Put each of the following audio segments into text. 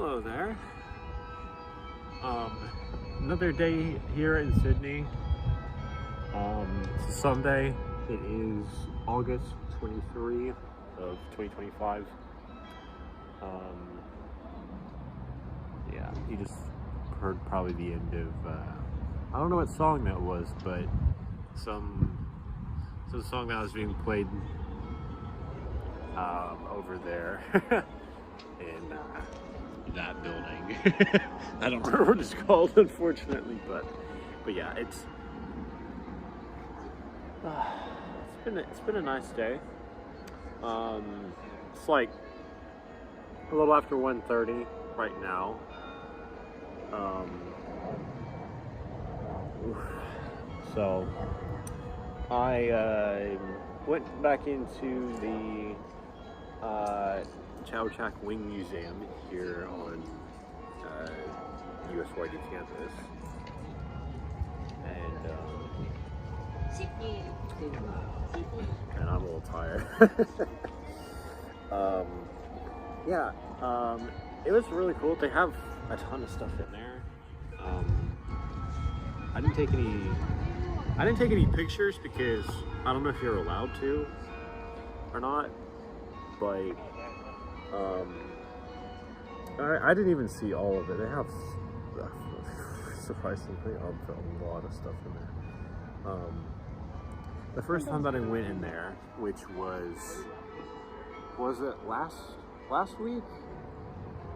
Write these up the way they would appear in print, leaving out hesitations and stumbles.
Hello there. Another day here in Sydney. It's a Sunday. It is August 23 of 2025. Yeah, you just heard probably the end of, I don't know what song that was, but some song that was being played over there in that building. I don't remember what it's called, unfortunately, but yeah, it's been a nice day. It's like a little after 1:30 right now. So I went back into the Chow Chak Wing Museum here on USYD campus, and I'm a little tired. Yeah, it was really cool. They have a ton of stuff in there. I didn't take any pictures because I don't know if you're allowed to or not, but I didn't even see all of it. They have surprisingly a lot of stuff in there. The first time that I went in there, which was it last week?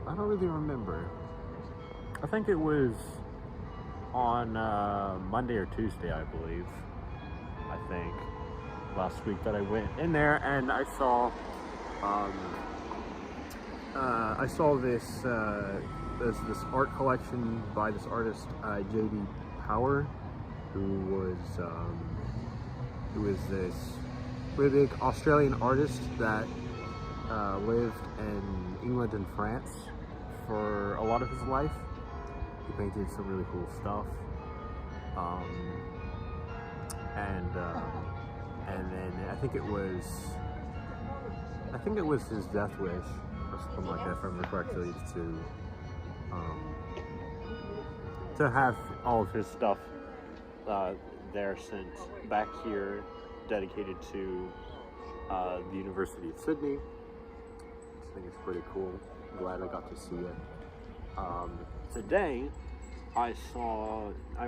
I don't really remember. I think it was on Monday or Tuesday, I believe. I think last week that I went in there, and I saw this art collection by this artist J.D. Power, who was this really big Australian artist that lived in England and France for a lot of his life. He painted some really cool stuff, and then I think it was his death wish or something like that, if I remember correctly, to have all of his stuff there sent back here, dedicated to the University of Sydney. I think it's pretty cool. I'm glad I got to see it. Today, I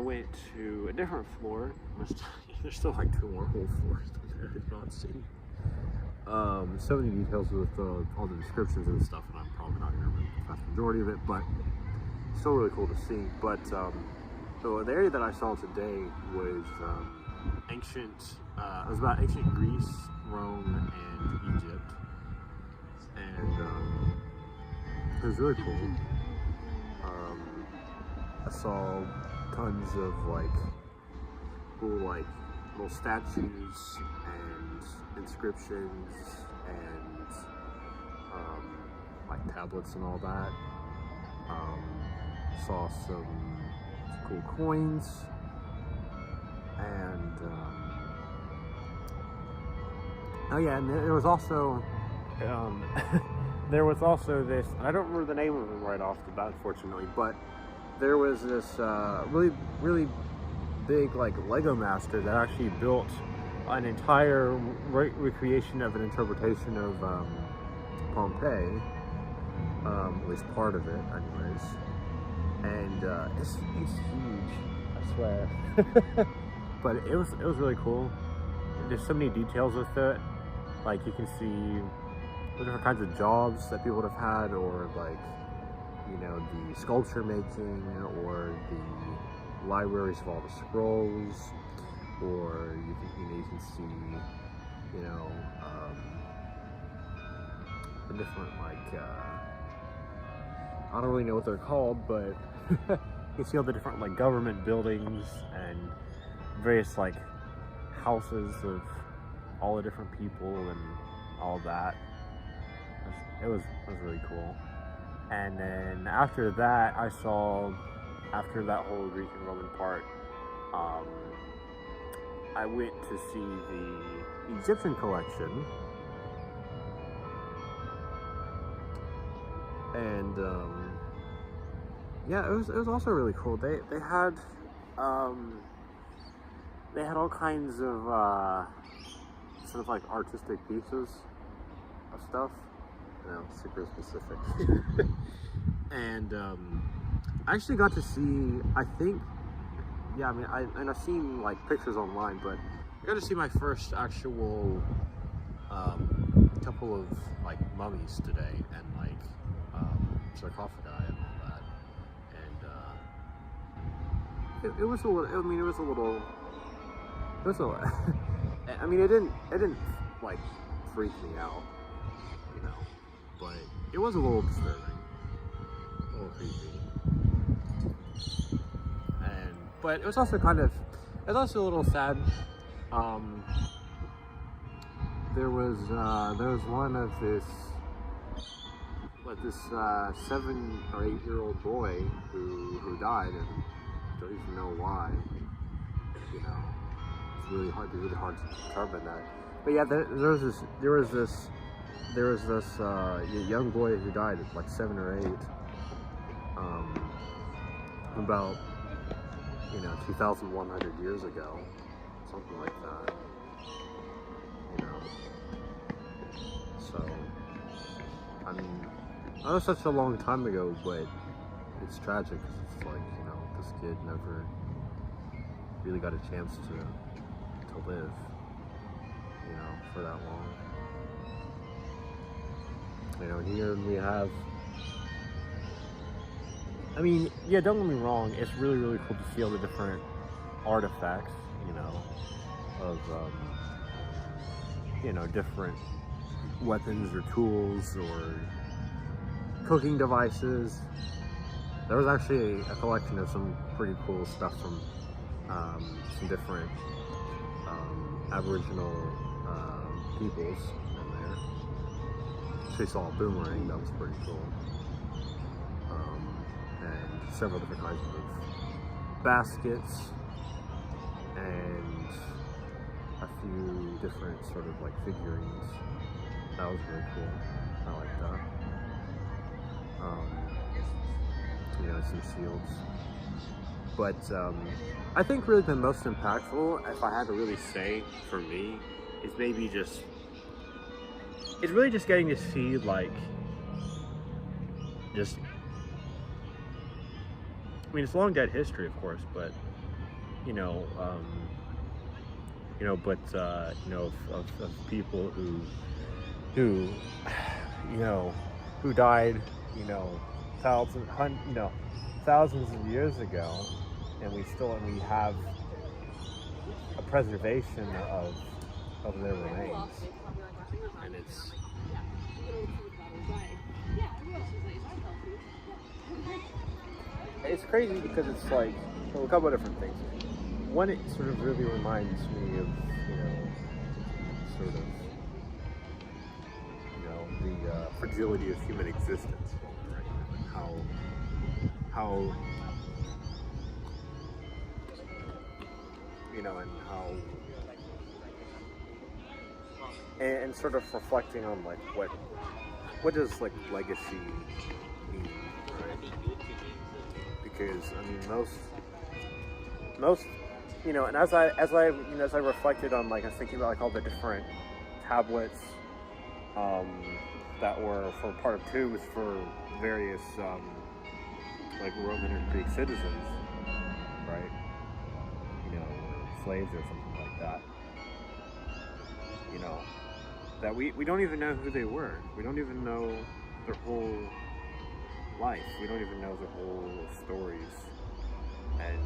went to a different floor. There's still like 2 more whole floors that I did not see. So many details with all the descriptions and stuff, and I'm probably not going to remember the vast majority of it, but still really cool to see. But so the area that I saw today was it was about ancient Greece, Rome, and Egypt, and it was really cool. I saw tons of cool little statues and inscriptions and tablets and all that. Saw some cool coins, and oh yeah, and there was also there was also this, I don't remember the name of it right off the bat, unfortunately, but there was this really big Lego master that actually built an entire recreation of an interpretation of Pompeii, at least part of it anyways, and it's huge, I swear. But it was really cool. There's so many details with it. You can see the different kinds of jobs that people would have had, or the sculpture making, or the libraries of all the scrolls, or you can see the different I don't really know what they're called, but you can see all the different government buildings and various houses of all the different people and all that. It was really cool. And then after that, after that whole Greek and Roman part, I went to see the Egyptian collection, and yeah, it was also really cool. They had all kinds of sort of like artistic pieces of stuff. Super specific. And I actually got to see, I think, yeah, I mean, I've seen like pictures online, but I got to see my first actual couple of like mummies today, and like sarcophagi and all that. And it was a little, I mean, it was a little, I mean, it didn't like freak me out, you know, but it was a little disturbing, a little creepy. But it was also it was also a little sad. There was one of this 7 or 8 year old boy who died, and don't even know why. You know, it's really hard to determine that. But yeah, there was this young boy who died at like 7 or 8. About 2,100 years ago, something like that. So I mean, that was such a long time ago, but it's tragic. It's like this kid never really got a chance to live, for that long. Here we have. I mean, yeah, don't get me wrong, it's really, really cool to see all the different artifacts, of, different weapons or tools or cooking devices. There was actually a collection of some pretty cool stuff from some different Aboriginal peoples in there. Actually saw a boomerang, that was pretty cool. And several different kinds of baskets and a few different sort of like figurines. That was really cool. I like that. Some shields. But I think really the most impactful, if I had to really say for me, is maybe it's really just getting to see like I mean, it's long dead history, of course, but of people who died, thousands of years ago, and we have a preservation of their remains, and it's crazy because it's like a couple of different things. One, it sort of really reminds me of the fragility of human existence, right? How and sort of reflecting on like what does like legacy mean, right? Because I mean most and as I reflected on, like, I was thinking about like all the different tablets that were for part of 2 was for various like Roman and Greek citizens, right? Slaves or something like that. That we don't even know who they were. We don't even know their whole life. We don't even know their whole stories. And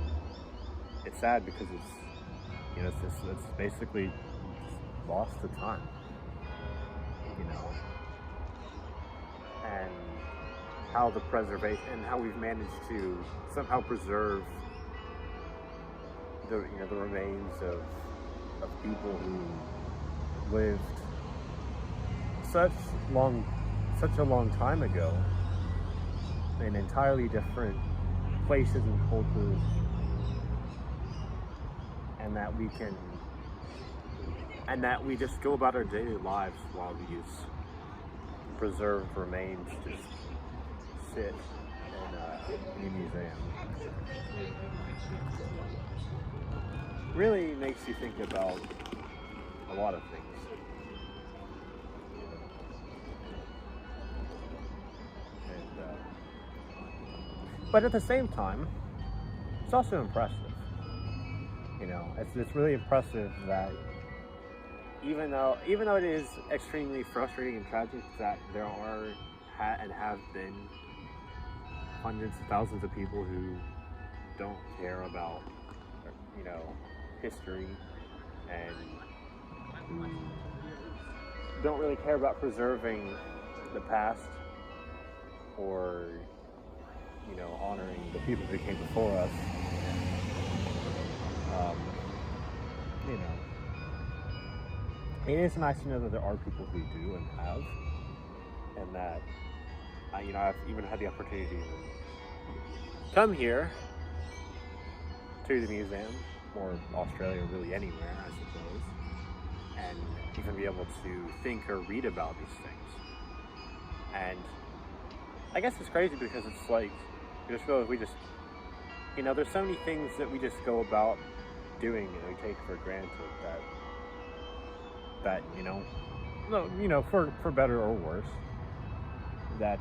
it's sad because it's basically lost to time. And how the preservation and how we've managed to somehow preserve the remains of people who lived such a long time ago in entirely different places and cultures, and that we just go about our daily lives while these preserved remains just sit in new museum really makes you think about a lot of things. And, but at the same time, it's also impressive. You know, it's really impressive that even though it is extremely frustrating and tragic that there are and have been hundreds of thousands of people who don't care about, you know, history and who don't really care about preserving the past or, you know, honoring the people who came before us. You know, it is nice to know that there are people who do and have, and that, you know, I've even had the opportunity to come here to the museum, or Australia, really anywhere, I suppose, and even be able to think or read about these things. And I guess it's crazy because it's like, we just, you know, there's so many things that we just go about doing and we take for granted that you know, no, you know, for better or worse, that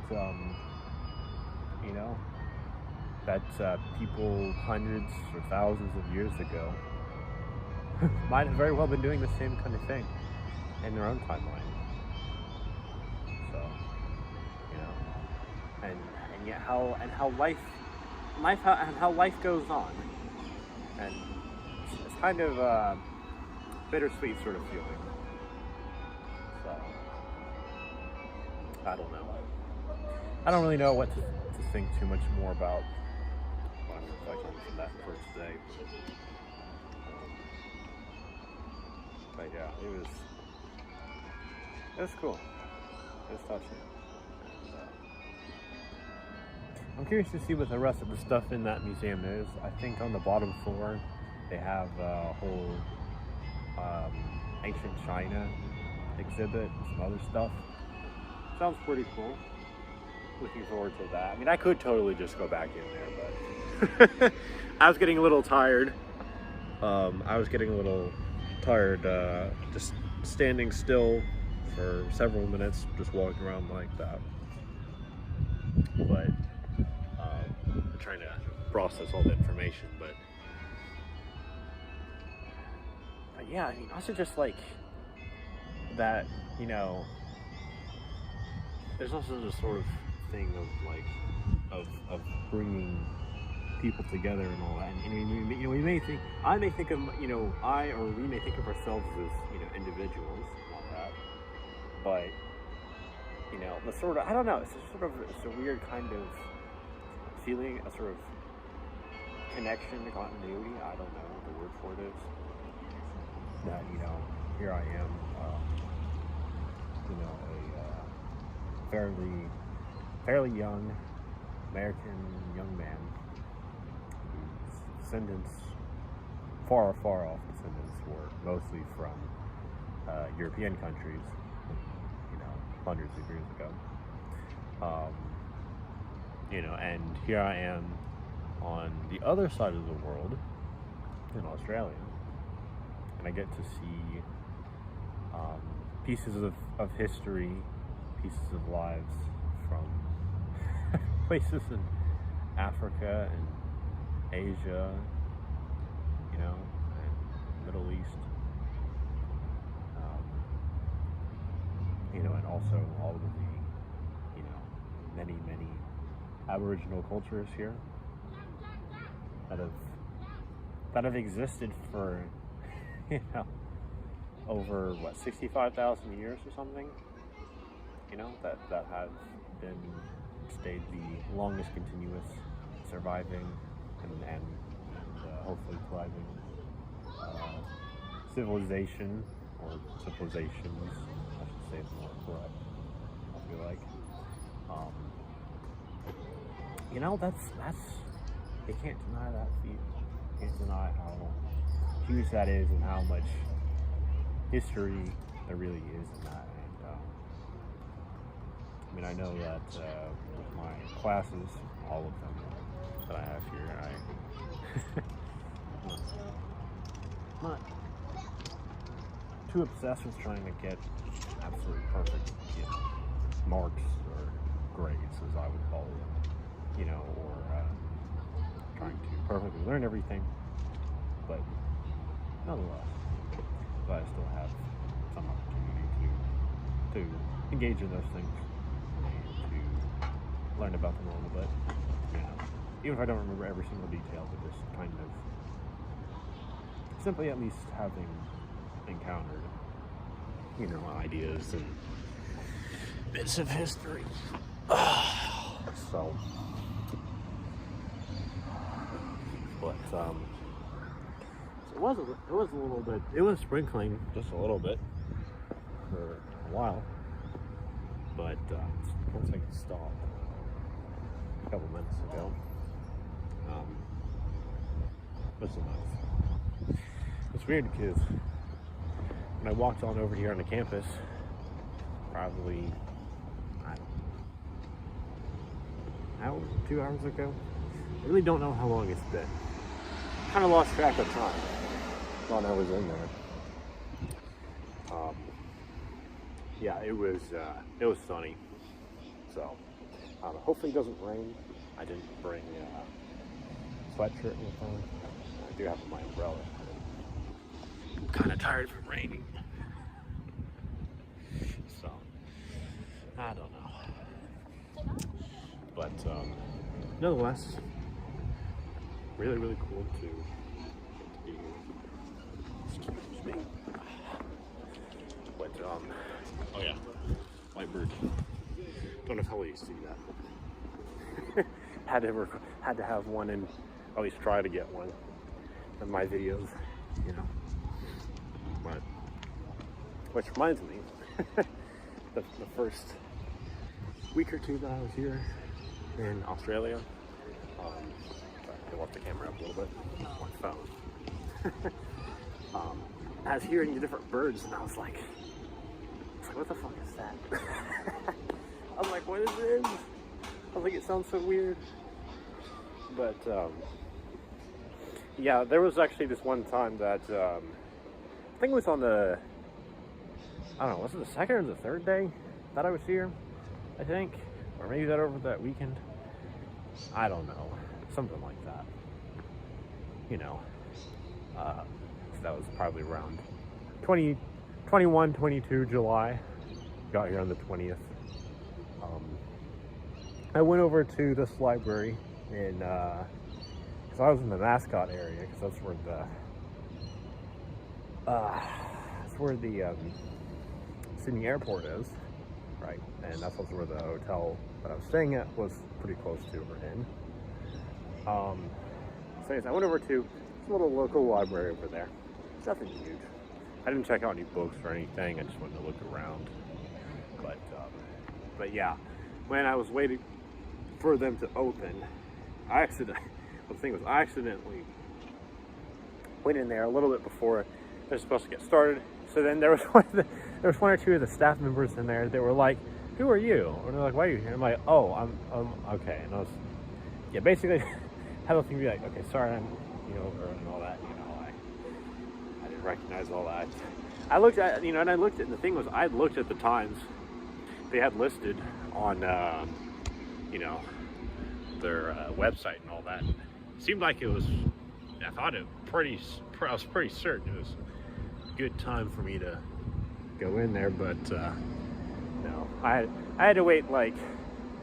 you know, that people hundreds or thousands of years ago might have very well been doing the same kind of thing in their own timeline. So, you know, and yet how life goes on, and it's kind of a bittersweet sort of feeling. So, I don't know. I don't really know what to think too much more about what I'm reflecting from that for today. But yeah, it was cool. It was touching. I'm curious to see what the rest of the stuff in that museum is. I think on the bottom floor they have a whole ancient China exhibit and some other stuff. Sounds pretty cool. Looking forward to that. I mean, I could totally just go back in there, but I was getting a little tired. Just standing still for several minutes, just walking around like that. But I'm trying to process all the information, but yeah, I mean, also just like that, you know, there's also this sort of thing of like, of bringing people together and all that. And you know, we may think, I may think of, you know, we may think of ourselves as, you know, individuals and all that, but, you know, the sort of, I don't know, it's a weird kind of feeling, a sort of connection, continuity, I don't know what the word for it is, that, you know, here I am, you know, a fairly young American young man whose descendants, far off descendants, were mostly from European countries, you know, hundreds of years ago. You know, and here I am on the other side of the world, in Australia, and I get to see pieces of history, pieces of lives from places in Africa and Asia, you know, and Middle East, you know, and also all of the, you know, many Aboriginal cultures here that have existed for, you know, over 65,000 years or something, you know, that have stayed the longest continuous surviving and hopefully thriving civilization, or civilizations, I should say, it's more correct, I feel like. You know, that's you can't deny that feat. You can't deny how huge that is and how much history there really is in that. And mean, I know that with my classes, all of them that I have here, I'm not too obsessed with trying to get absolutely perfect, marks or grades, as I would call them, or trying to perfectly learn everything, but nonetheless, glad I still have some opportunity to engage in those things and to learn about them a little bit. Even if I don't remember every single detail, but just kind of simply at least having encountered, ideas and bits of history. So, but it was a little bit. It was sprinkling just a little bit for a while, but it looks like it stopped a couple minutes ago. What's the nice? It's weird because when I walked on over here on the campus, probably, I don't know, an hour, 2 hours ago. I really don't know how long it's been. Kind of lost track of time. Thought I was in there. Yeah, it was sunny. So, hopefully it doesn't rain. I didn't bring a sweatshirt with me. I do have my umbrella. I'm kind of tired from raining. So, I don't know. But, nonetheless, really, really cool to get to be here. Excuse me. But, oh yeah, white bird. Don't know how well you see that. had to have one and at least try to get one in my videos, But, which reminds me, the first week or two that I was here in Australia, I left the camera up a little bit on my phone. I was hearing the different birds, and I was like, what the fuck is that? I was like, what is this? I was like, it sounds so weird. But, yeah, there was actually this one time that, I think it was on the, I don't know, was it the second or the third day that I was here, I think? Or maybe that over that weekend? I don't know. Something like that. So that was probably around 21, 22 July. Got here on the 20th. I went over to this library in, because I was in the mascot area, because that's where the Sydney airport is, right? And that's also where the hotel that I was staying at was pretty close to or in. So anyways, I went over to this little local library over there. It's nothing huge. I didn't check out any books or anything. I just wanted to look around. But yeah, when I was waiting for them to open, I accidentally went in there a little bit before they're supposed to get started. So then there was one or two of the staff members in there that were like, "Who are you?" And they're like, "Why are you here?" I'm like, "Oh, I'm okay." And I was, yeah, basically had a thing be like, "Okay, sorry, I'm over and all that." I didn't recognize all that. I looked at, and I looked at, and the thing was, I looked at the times they had listed on, their website and all that. It seemed like it was, I was pretty certain it was a good time for me to go in there, but no, I had to wait like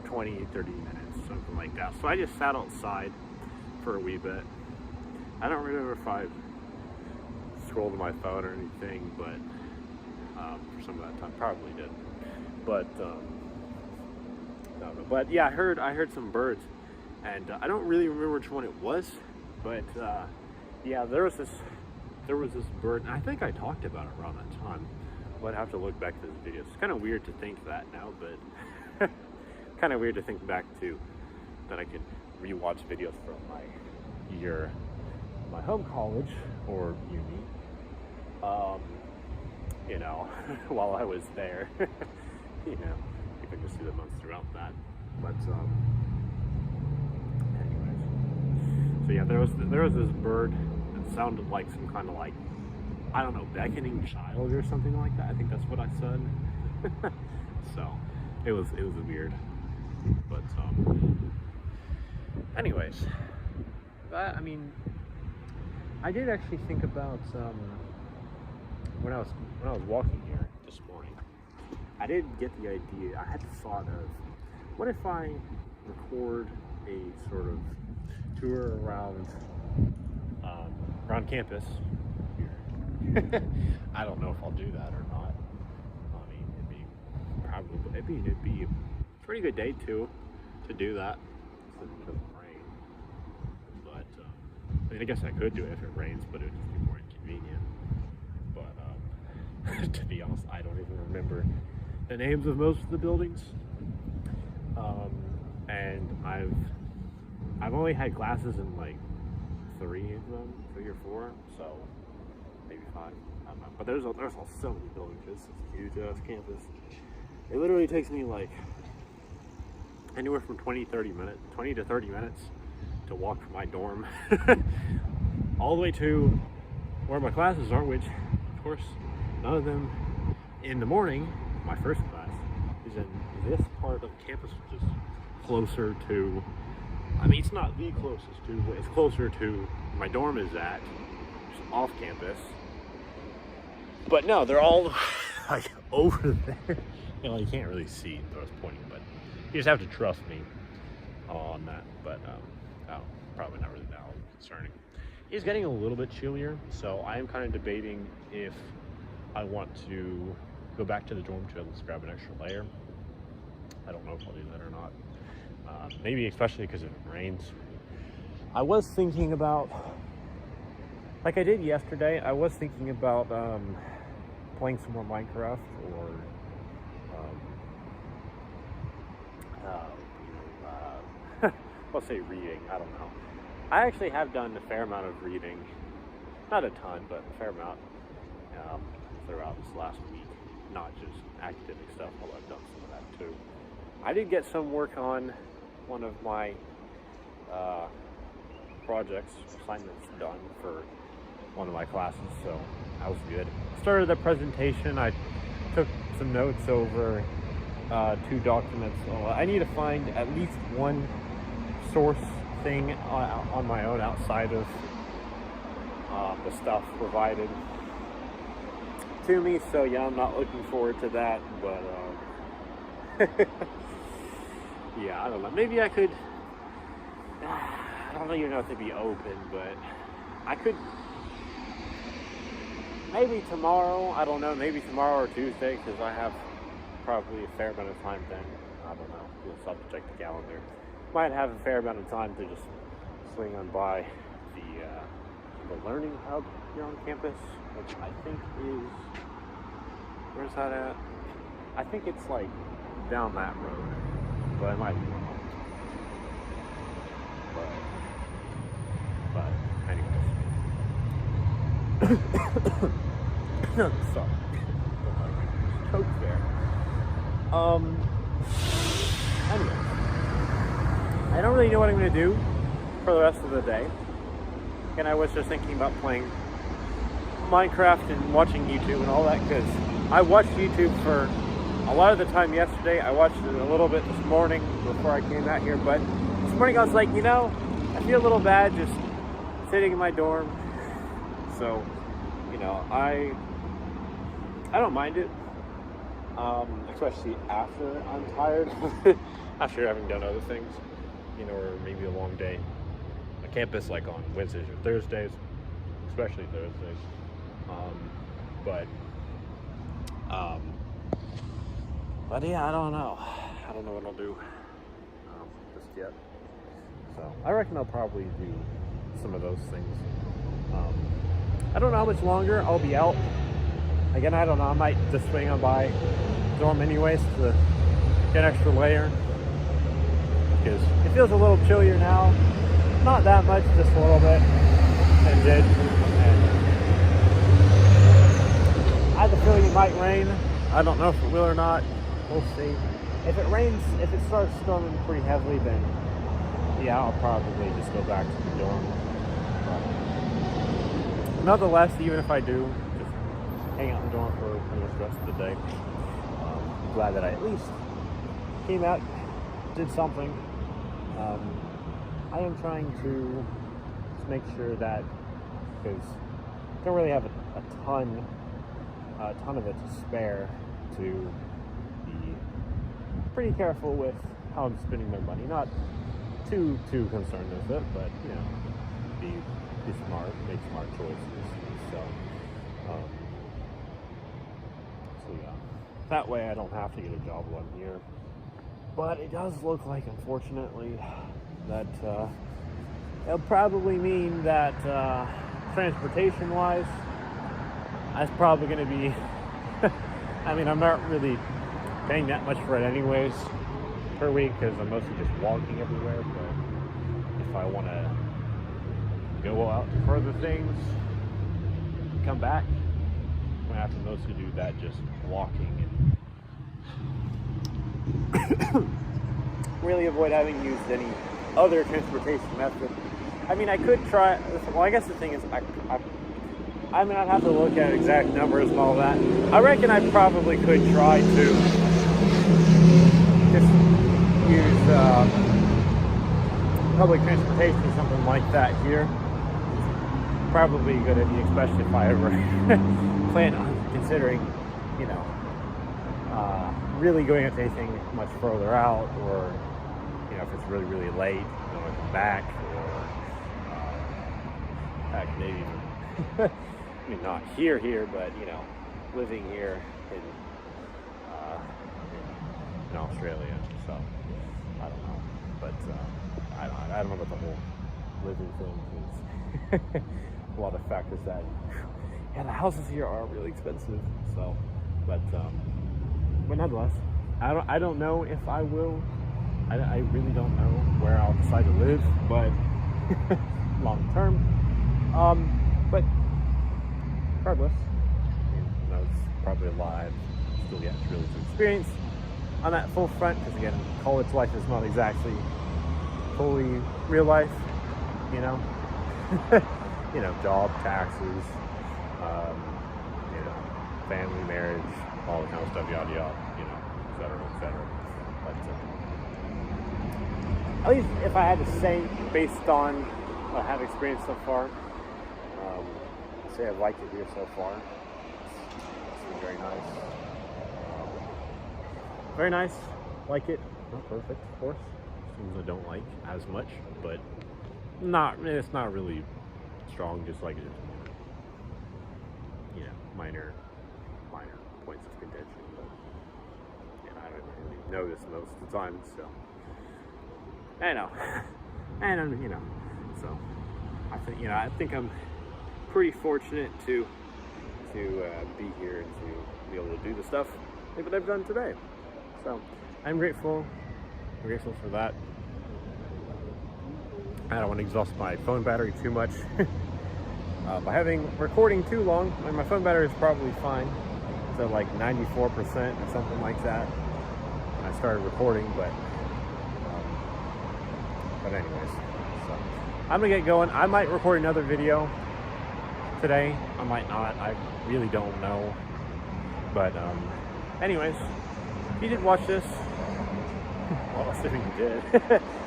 20, 30 minutes, something like that. So I just sat outside for a wee bit. I don't remember if I scrolled on my phone or anything, but for some of that time, probably did. But I don't know. But yeah, I heard some birds, and I don't really remember which one it was, but yeah, there was this bird, and I think I talked about it around that time. But I have to look back to this video. It's kind of weird to think that now, but kind of weird to think back to that I could rewatch videos from my home college or uni, while I was there, if I can see the months throughout that. But anyways, so yeah, there was this bird that sounded like some kind of like, I don't know, beckoning child or something like that. I think that's what I said. So it was weird. But anyways, I mean, I did actually think about when I was walking here this morning. I did get the idea. I had the thought of, what if I record a sort of tour around campus here? I don't know if I'll do that or not. I mean, it'd be a pretty good day to do that. Since it doesn't rain. But I mean, I guess I could do it if it rains, but it would just be more inconvenient. But to be honest, I don't even remember the names of most of the buildings. And I've only had classes in like 3 of them, 3 or 4, so maybe 5. I don't know. But there's so many buildings. It's a huge ass campus. It literally takes me like anywhere from 20 to 30 minutes to walk from my dorm all the way to where my classes are, which of course none of them in the morning. My first class is in this part of campus, which is closer to, I mean, it's not the closest to, but it's closer to my dorm is at, just off campus. But no, they're all like over there. You know, you can't really see where I was pointing, but you just have to trust me on that. But probably not really that concerning. It's getting a little bit chillier, so I am kind of debating if I want to go back to the dorm to let's grab an extra layer. I don't know if I'll do that or not. Maybe especially because if it rains. I was thinking about, like I did yesterday, I was thinking about playing some more Minecraft or let's say reading. I don't know. I actually have done a fair amount of reading, not a ton, but a fair amount throughout this last week. Not just academic stuff, although I've done some of that too. I did get some work on one of my projects, assignments done for one of my classes, so that was good. Started the presentation. I took some notes over 2 documents. I need to find at least one source thing on my own outside of the stuff provided to me, so yeah, I'm not looking forward to that, but yeah, I don't know, maybe I could, I don't even know if they'd be open, but I could, maybe tomorrow, I don't know, maybe tomorrow or Tuesday, because I have probably a fair amount of time then, I don't know, we'll have to check the calendar. Might have a fair amount of time to just swing on by the learning hub here on campus, which I think is, where's that at? I think it's like down that road, but I might be wrong. But anyways. Sorry. Coke there. Anyway. I don't really know what I'm going to do for the rest of the day. And I was just thinking about playing Minecraft and watching YouTube and all that, because I watched YouTube for a lot of the time yesterday. I watched it a little bit this morning before I came out here, but this morning I was like, you know, I feel a little bad just sitting in my dorm. So, you know, I don't mind it, especially after I'm tired, after having done other things. You know, or maybe a long day on campus, like on Wednesdays or Thursdays, especially Thursdays. But yeah, I don't know. I don't know what I'll do just yet. So I reckon I'll probably do some of those things. I don't know how much longer I'll be out. Again, I don't know. I might just swing on by dorm anyways to get an extra layer. Because it feels a little chillier now. Not that much, just a little bit. And did. And I have the feeling it might rain. I don't know if it will or not. We'll see. if it rains, if it starts storming pretty heavily, then yeah, I'll probably just go back to the dorm. But nonetheless, even if I do just hang out in the dorm for pretty much the rest of the day, I'm glad that I at least came out, did something. I am trying to just make sure that, because I don't really have a ton of it to spare, to be pretty careful with how I'm spending my money. Not too concerned with it, but you know, be smart, make smart choices. So yeah, that way I don't have to get a job while I'm here. But it does look like, unfortunately, that it'll probably mean that transportation-wise, that's probably going to be. I mean, I'm not really paying that much for it anyways per week, because I'm mostly just walking everywhere. But if I want to go out to further things, come back, I'm gonna have to mostly do that just walking and really avoid having used any other transportation method. I mean, I could try. Well, I guess the thing is, I mean, I'd have to look at exact numbers and all that. I reckon I probably could try to just use public transportation or something like that here. Probably a good idea, especially if I ever plan on considering, you know, really going up to anything much further out, or, you know, if it's really, really late, you know, come back, or heck, maybe even, I mean, not here, but, you know, living here in Australia. So I don't know, but I don't know about the whole living thing, because a lot of factors that, yeah, the houses here are really expensive. So, but nonetheless, I don't know if I will. I really don't know where I'll decide to live, but long term. But regardless, that's probably a lot I've still yet really to experience on that full front, because again, college life is not exactly fully real life, you know. You know, job, taxes, you know, family, marriage, all the kind of stuff, yada yada, you know, et cetera. But at least if I had to say, based on what I have experienced so far, I'd say I've liked it here so far. It's been very nice. Very nice. Like it. Not perfect, of course. Things I don't like as much, but it's not really strong, just like just more, you know, minor points of contention. But yeah, I don't really notice most of the time, so I know. And you know, so I think I'm pretty fortunate to be here and to be able to do the stuff that I've done today. So I'm grateful for that. I don't want to exhaust my phone battery too much by having recording too long. My phone battery is probably fine. It's at like 94% or something like that when I started recording, but anyways, so I'm gonna get going. I might record another video today. I might not. I really don't know. But anyways, if you did watch this, well, assuming you did,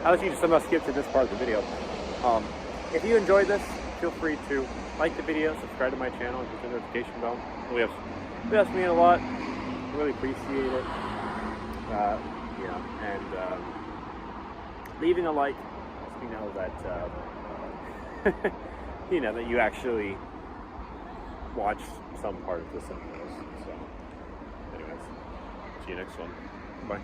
unless you just somehow skipped to this part of the video. If you enjoyed this, feel free to like the video, subscribe to my channel, and hit the notification bell. It helps me a lot. Really appreciate it. Yeah, and leaving a like lets me know that you know that you actually watched some part of this anyways. So, anyways, see you next one. Bye.